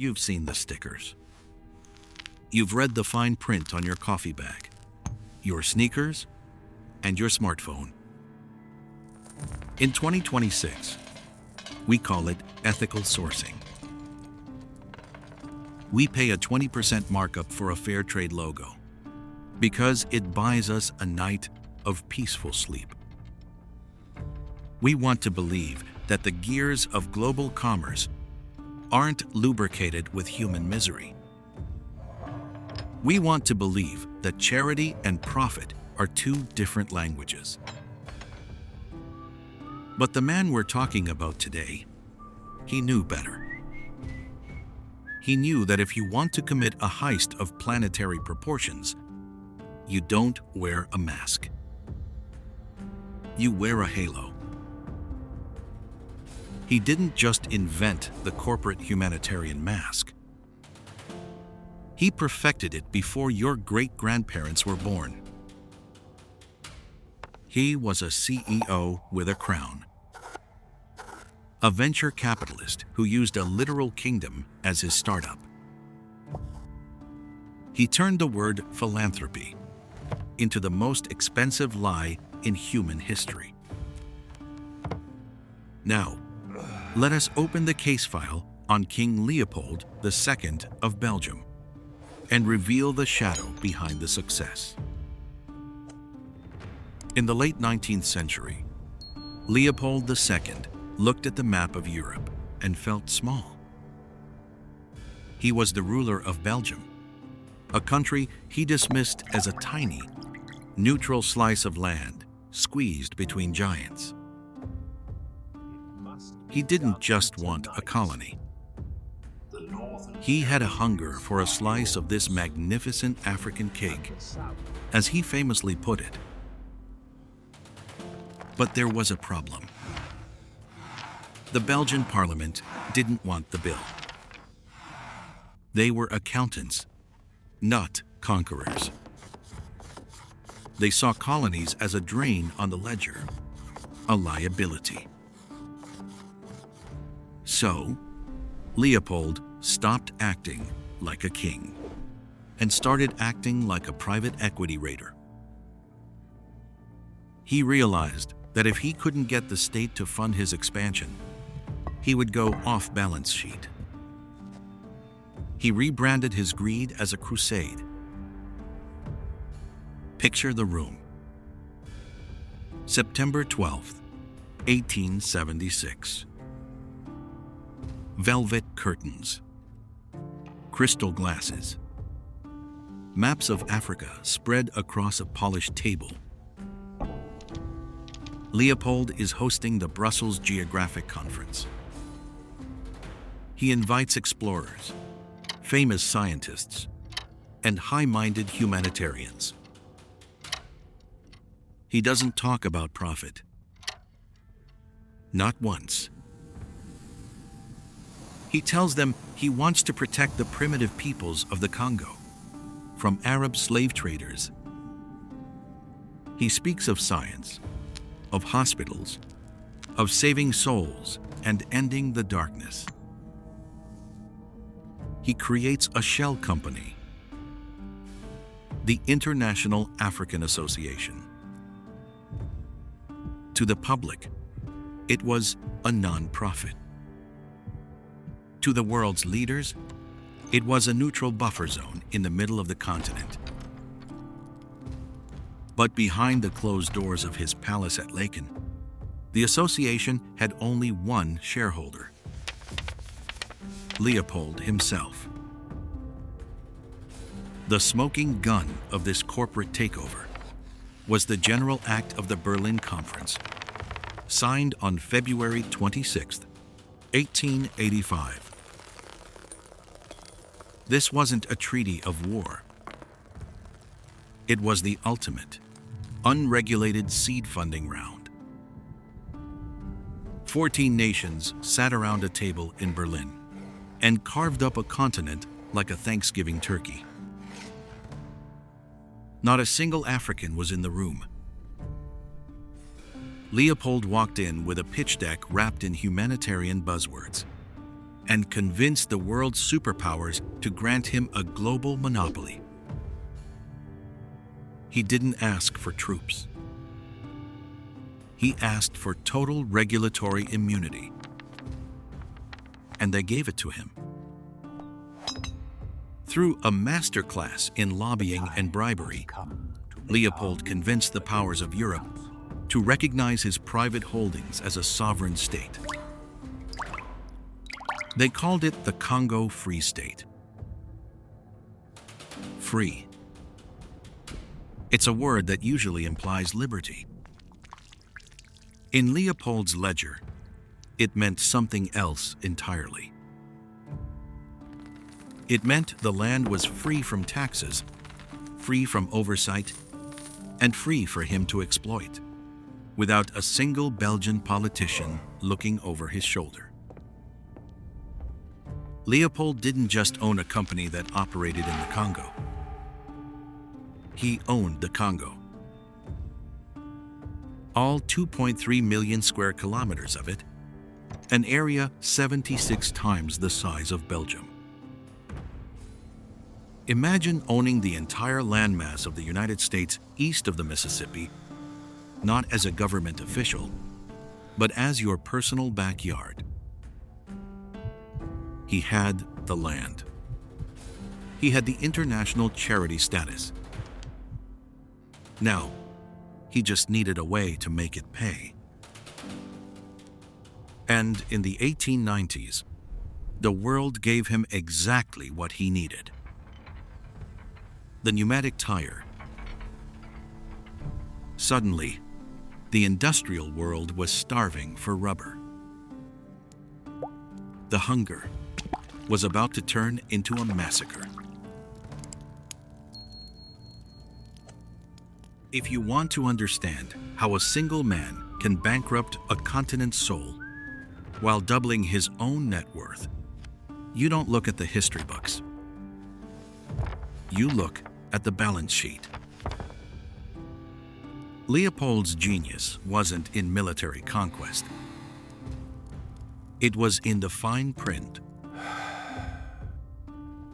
You've seen the stickers. You've read the fine print on your coffee bag, your sneakers, and your smartphone. In 2026, we call it ethical sourcing. We pay a 20% markup for a fair trade logo because it buys us a night of peaceful sleep. We want to believe that the gears of global commerce aren't lubricated with human misery. We want to believe that charity and profit are two different languages. But the man we're talking about today, he knew better. He knew that if you want to commit a heist of planetary proportions, you don't wear a mask. You wear a halo. He didn't just invent the corporate humanitarian mask. He perfected it before your great-grandparents were born. He was a CEO with a crown. A venture capitalist who used a literal kingdom as his startup. He turned the word philanthropy into the most expensive lie in human history. Now, let us open the case file on King Leopold II of Belgium and reveal the shadow behind the success. In the late 19th century, Leopold II looked at the map of Europe and felt small. He was the ruler of Belgium, a country he dismissed as a tiny, neutral slice of land squeezed between giants. He didn't just want a colony. He had a hunger for a slice of this magnificent African cake, as he famously put it. But there was a problem. The Belgian parliament didn't want the bill. They were accountants, not conquerors. They saw colonies as a drain on the ledger, a liability. So, Leopold stopped acting like a king and started acting like a private equity raider. He realized that if he couldn't get the state to fund his expansion, he would go off balance sheet. He rebranded his greed as a crusade. Picture the room. September 12th, 1876. Velvet curtains, crystal glasses, maps of Africa spread across a polished table. Leopold is hosting the Brussels Geographic Conference. He invites explorers, famous scientists, and high-minded humanitarians. He doesn't talk about profit. Not once. He tells them he wants to protect the primitive peoples of the Congo from Arab slave traders. He speaks of science, of hospitals, of saving souls and ending the darkness. He creates a shell company, the International African Association. To the public, it was a non-profit. To the world's leaders, it was a neutral buffer zone in the middle of the continent. But behind the closed doors of his palace at Laeken, the association had only one shareholder: Leopold himself. The smoking gun of this corporate takeover was the General Act of the Berlin Conference, signed on February 26, 1885. This wasn't a treaty of war. It was the ultimate, unregulated seed funding round. 14 nations sat around a table in Berlin and carved up a continent like a Thanksgiving turkey. Not a single African was in the room. Leopold walked in with a pitch deck wrapped in humanitarian buzzwords and convince the world's superpowers to grant him a global monopoly. He didn't ask for troops. He asked for total regulatory immunity, and they gave it to him. Through a masterclass in lobbying and bribery, Leopold convinced the powers of Europe to recognize his private holdings as a sovereign state. They called it the Congo Free State. Free. It's a word that usually implies liberty. In Leopold's ledger, it meant something else entirely. It meant the land was free from taxes, free from oversight, and free for him to exploit, without a single Belgian politician looking over his shoulder. Leopold didn't just own a company that operated in the Congo. He owned the Congo. All 2.3 million square kilometers of it, an area 76 times the size of Belgium. Imagine owning the entire landmass of the United States east of the Mississippi, not as a government official, but as your personal backyard. He had the land. He had the international charity status. Now, he just needed a way to make it pay. And in the 1890s, the world gave him exactly what he needed. The pneumatic tire. Suddenly, the industrial world was starving for rubber. The hunger was about to turn into a massacre. If you want to understand how a single man can bankrupt a continent's soul while doubling his own net worth, you don't look at the history books. You look at the balance sheet. Leopold's genius wasn't in military conquest. It was in the fine print.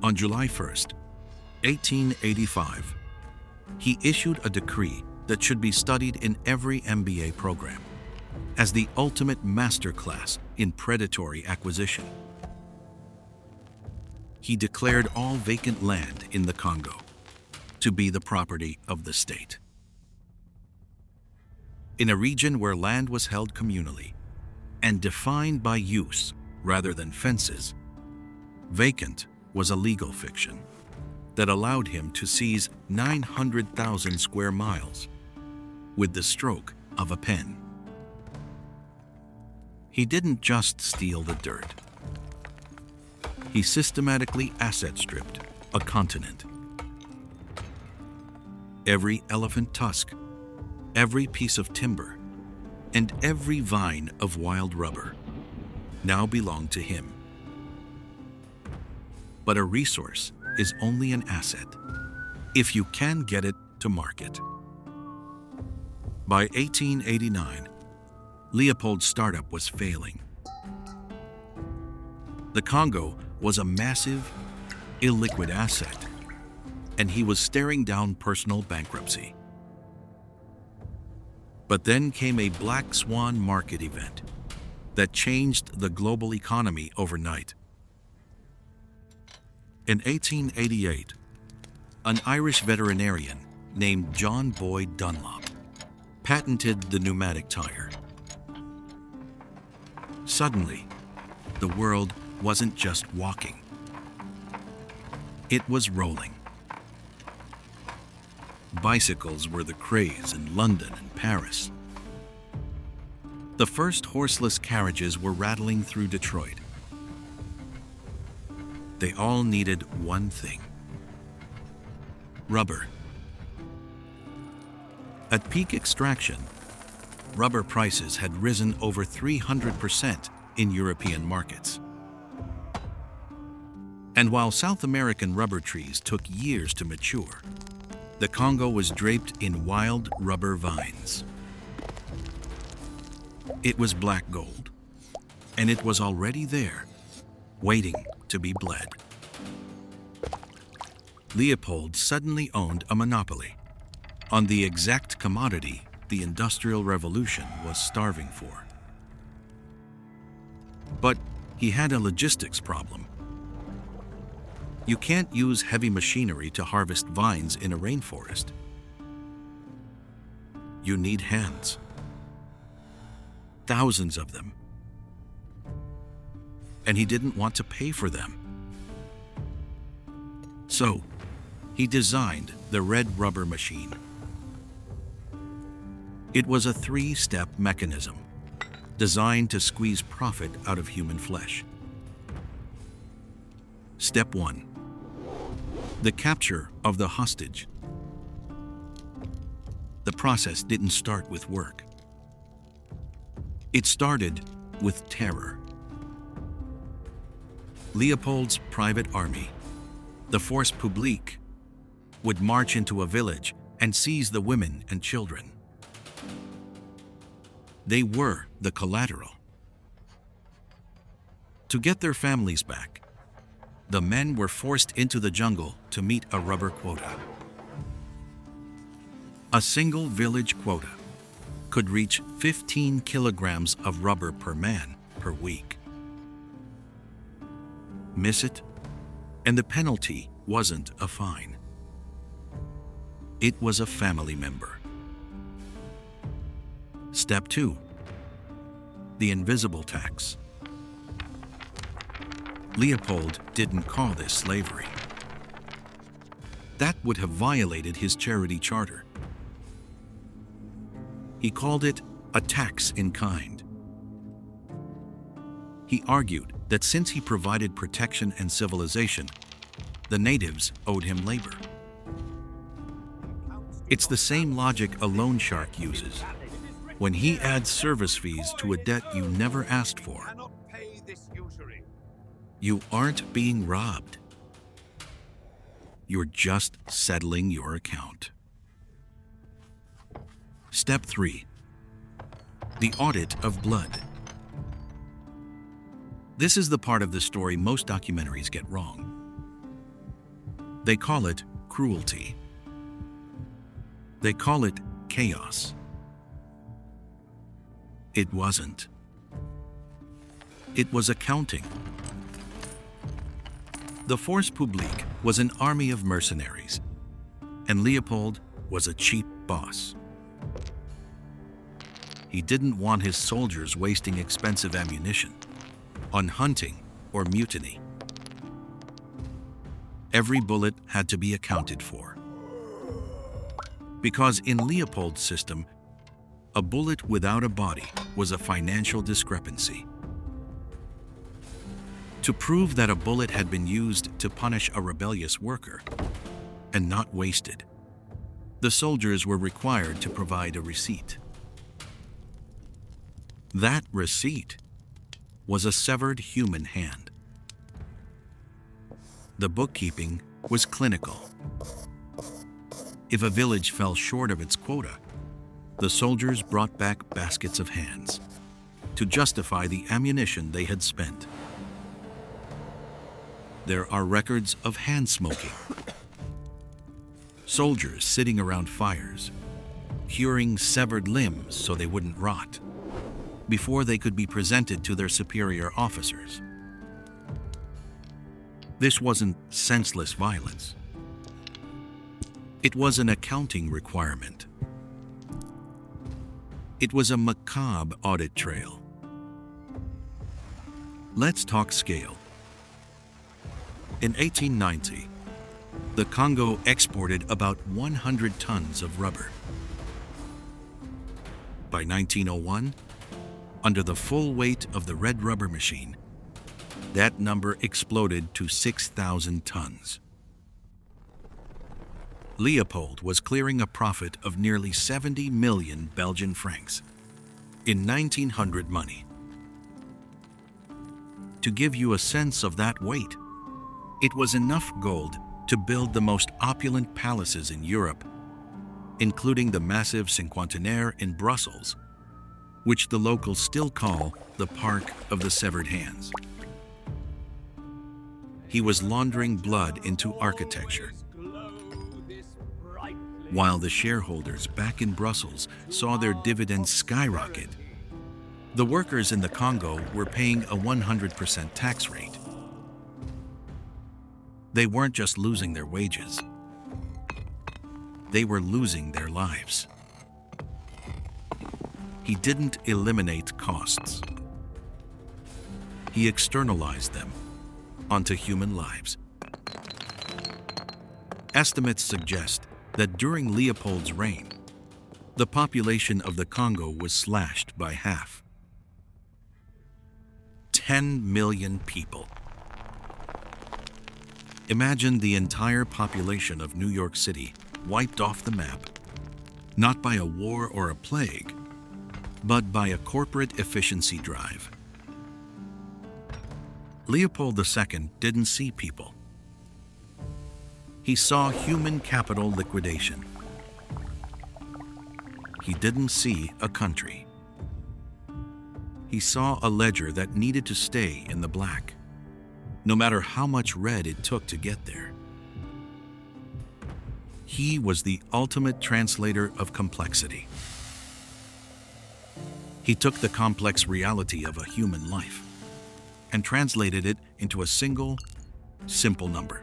On July 1st, 1885, he issued a decree that should be studied in every MBA program as the ultimate masterclass in predatory acquisition. He declared all vacant land in the Congo to be the property of the state. In a region where land was held communally and defined by use rather than fences, vacant was a legal fiction that allowed him to seize 900,000 square miles with the stroke of a pen. He didn't just steal the dirt. He systematically asset stripped a continent. Every elephant tusk, every piece of timber, and every vine of wild rubber now belonged to him. But a resource is only an asset if you can get it to market. By 1889, Leopold's startup was failing. The Congo was a massive, illiquid asset, and he was staring down personal bankruptcy. But then came a black swan market event that changed the global economy overnight. In 1888, an Irish veterinarian named John Boyd Dunlop patented the pneumatic tire. Suddenly, the world wasn't just walking. It was rolling. Bicycles were the craze in London and Paris. The first horseless carriages were rattling through Detroit. They all needed one thing: rubber. At peak extraction, rubber prices had risen over 300% in European markets. And while South American rubber trees took years to mature, the Congo was draped in wild rubber vines. It was black gold, and it was already there, waiting to be bled. Leopold suddenly owned a monopoly on the exact commodity the Industrial Revolution was starving for. But he had a logistics problem. You can't use heavy machinery to harvest vines in a rainforest. You need hands. Thousands of them. And he didn't want to pay for them. So, he designed the red rubber machine. It was a 3-step mechanism designed to squeeze profit out of human flesh. Step 1. The capture of the hostage. The process didn't start with work. It started with terror. Leopold's private army, the force publique, would march into a village and seize the women and children. They were the collateral. To get their families back, the men were forced into the jungle to meet a rubber quota. A single village quota could reach 15 kilograms of rubber per man per week. Miss it, and the penalty wasn't a fine. It was a family member. Step 2. The invisible tax. Leopold didn't call this slavery. That would have violated his charity charter. He called it a tax in kind. He argued that since he provided protection and civilization, the natives owed him labor. It's the same logic a loan shark uses when he adds service fees to a debt you never asked for. You aren't being robbed. You're just settling your account. Step 3. The audit of blood. This is the part of the story most documentaries get wrong. They call it cruelty. They call it chaos. It wasn't. It was accounting. The force publique was an army of mercenaries, and Leopold was a cheap boss. He didn't want his soldiers wasting expensive ammunition on hunting or mutiny. Every bullet had to be accounted for. Because in Leopold's system, a bullet without a body was a financial discrepancy. To prove that a bullet had been used to punish a rebellious worker and not wasted, the soldiers were required to provide a receipt. That receipt was a severed human hand. The bookkeeping was clinical. If a village fell short of its quota, the soldiers brought back baskets of hands to justify the ammunition they had spent. There are records of hand smoking, soldiers sitting around fires, curing severed limbs so they wouldn't rot, before they could be presented to their superior officers. This wasn't senseless violence. It was an accounting requirement. It was a macabre audit trail. Let's talk scale. In 1890, the Congo exported about 100 tons of rubber. By 1901, under the full weight of the red rubber machine, that number exploded to 6,000 tons. Leopold was clearing a profit of nearly 70 million Belgian francs in 1900 money. To give you a sense of that weight, it was enough gold to build the most opulent palaces in Europe, including the massive Cinquantenaire in Brussels, which the locals still call the Park of the Severed Hands. He was laundering blood into architecture. While the shareholders back in Brussels saw their dividends skyrocket, the workers in the Congo were paying a 100% tax rate. They weren't just losing their wages, they were losing their lives. He didn't eliminate costs. He externalized them onto human lives. Estimates suggest that during Leopold's reign, the population of the Congo was slashed by half. 10 million people. Imagine the entire population of New York City wiped off the map, not by a war or a plague, but by a corporate efficiency drive. Leopold II didn't see people. He saw human capital liquidation. He didn't see a country. He saw a ledger that needed to stay in the black, no matter how much red it took to get there. He was the ultimate translator of complexity. He took the complex reality of a human life and translated it into a single, simple number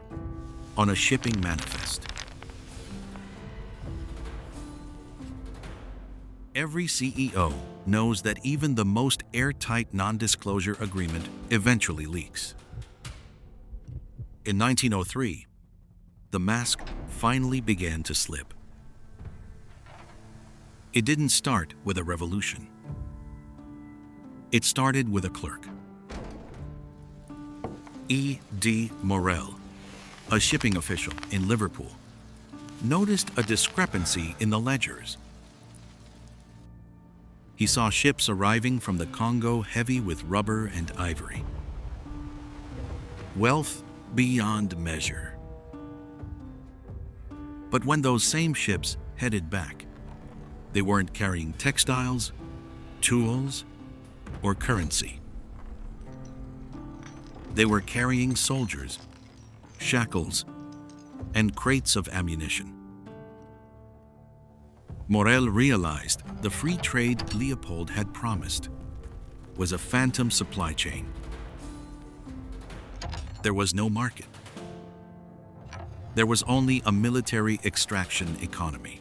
on a shipping manifest. Every CEO knows that even the most airtight non-disclosure agreement eventually leaks. In 1903, the mask finally began to slip. It didn't start with a revolution. It started with a clerk. E.D. Morel, a shipping official in Liverpool, noticed a discrepancy in the ledgers. He saw ships arriving from the Congo heavy with rubber and ivory. Wealth beyond measure. But when those same ships headed back, they weren't carrying textiles, tools, or currency. They were carrying soldiers, shackles, and crates of ammunition. Morel realized the free trade Leopold had promised was a phantom supply chain. There was no market. There was only a military extraction economy.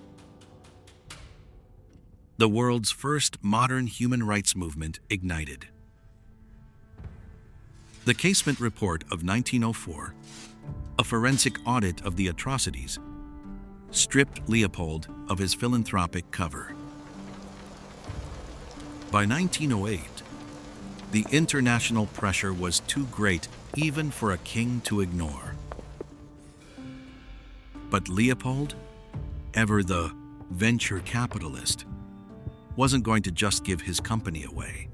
The world's first modern human rights movement ignited. The Casement Report of 1904, a forensic audit of the atrocities, stripped Leopold of his philanthropic cover. By 1908, the international pressure was too great even for a king to ignore. But Leopold, ever the venture capitalist, wasn't going to just give his company away.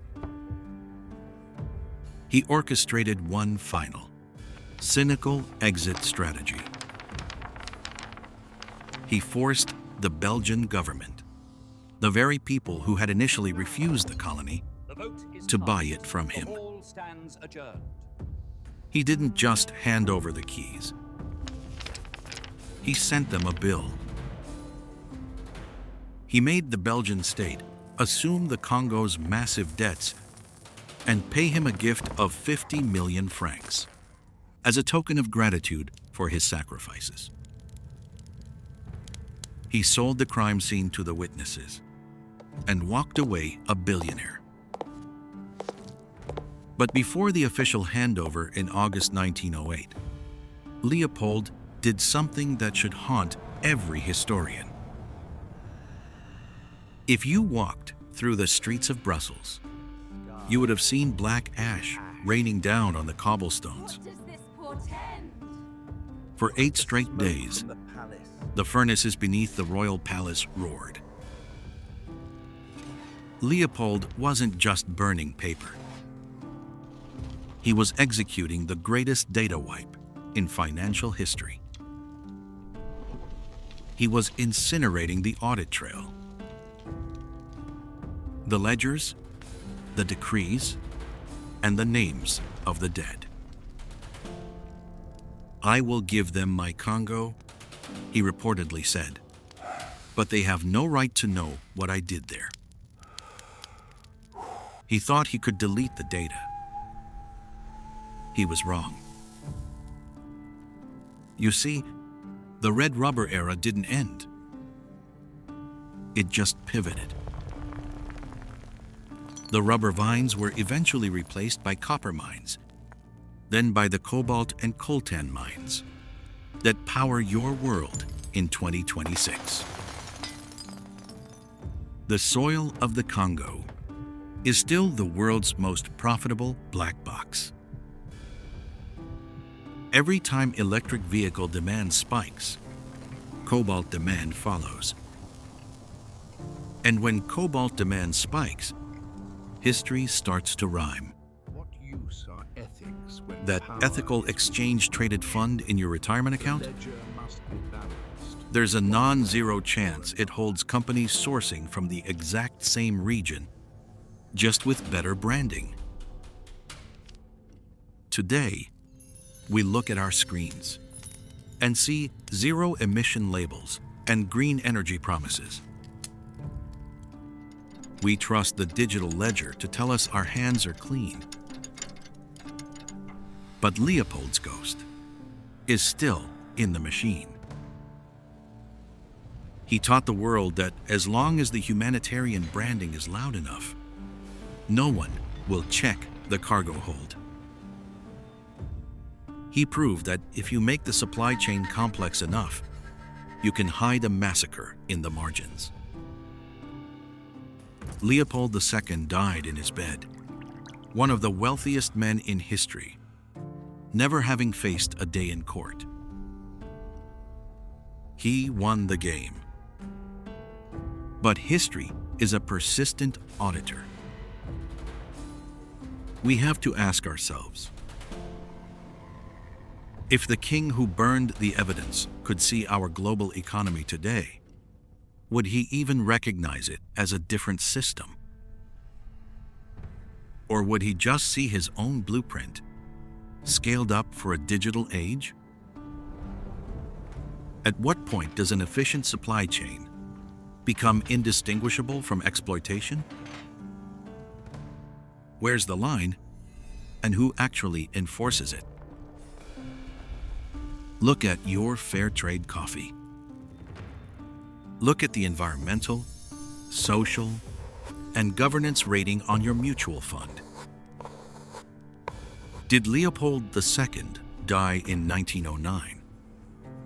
He orchestrated one final, cynical exit strategy. He forced the Belgian government, the very people who had initially refused the colony, to buy it from him. He didn't just hand over the keys. He sent them a bill. He made the Belgian state assume the Congo's massive debts and pay him a gift of 50 million francs as a token of gratitude for his sacrifices. He sold the crime scene to the witnesses and walked away a billionaire. But before the official handover in August 1908, Leopold did something that should haunt every historian. If you walked through the streets of Brussels, you would have seen black ash raining down on the cobblestones. For 8 straight days, the furnaces beneath the royal palace roared. Leopold wasn't just burning paper. He was executing the greatest data wipe in financial history. He was incinerating the audit trail. The ledgers, the decrees, and the names of the dead. "I will give them my Congo," he reportedly said, "but they have no right to know what I did there." He thought he could delete the data. He was wrong. You see, the red rubber era didn't end. It just pivoted. The rubber vines were eventually replaced by copper mines, then by the cobalt and coltan mines that power your world in 2026. The soil of the Congo is still the world's most profitable black box. Every time electric vehicle demand spikes, cobalt demand follows. And when cobalt demand spikes, history starts to rhyme. What use are ethics when That power ethical is exchange-traded fund in your retirement account? The ledger must be balanced. There's a non-zero chance it holds companies sourcing from the exact same region, just with better branding. Today, we look at our screens and see zero-emission labels and green energy promises. We trust the digital ledger to tell us our hands are clean. But Leopold's ghost is still in the machine. He taught the world that as long as the humanitarian branding is loud enough, no one will check the cargo hold. He proved that if you make the supply chain complex enough, you can hide a massacre in the margins. Leopold II died in his bed, one of the wealthiest men in history, never having faced a day in court. He won the game. But history is a persistent auditor. We have to ask ourselves, if the king who burned the evidence could see our global economy today, would he even recognize it as a different system? Or would he just see his own blueprint, scaled up for a digital age? At what point does an efficient supply chain become indistinguishable from exploitation? Where's the line, and who actually enforces it? Look at your fair trade coffee. Look at the environmental, social, and governance rating on your mutual fund. Did Leopold II die in 1909?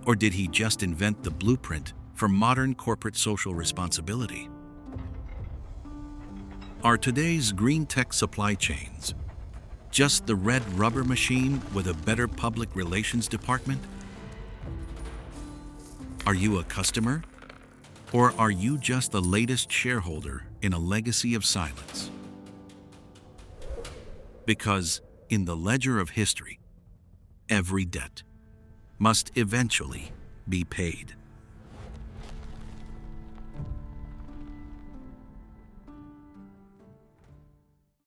Or did he just invent the blueprint for modern corporate social responsibility? Are today's green tech supply chains just the red rubber machine with a better public relations department? Are you a customer? Or are you just the latest shareholder in a legacy of silence? Because in the ledger of history, every debt must eventually be paid.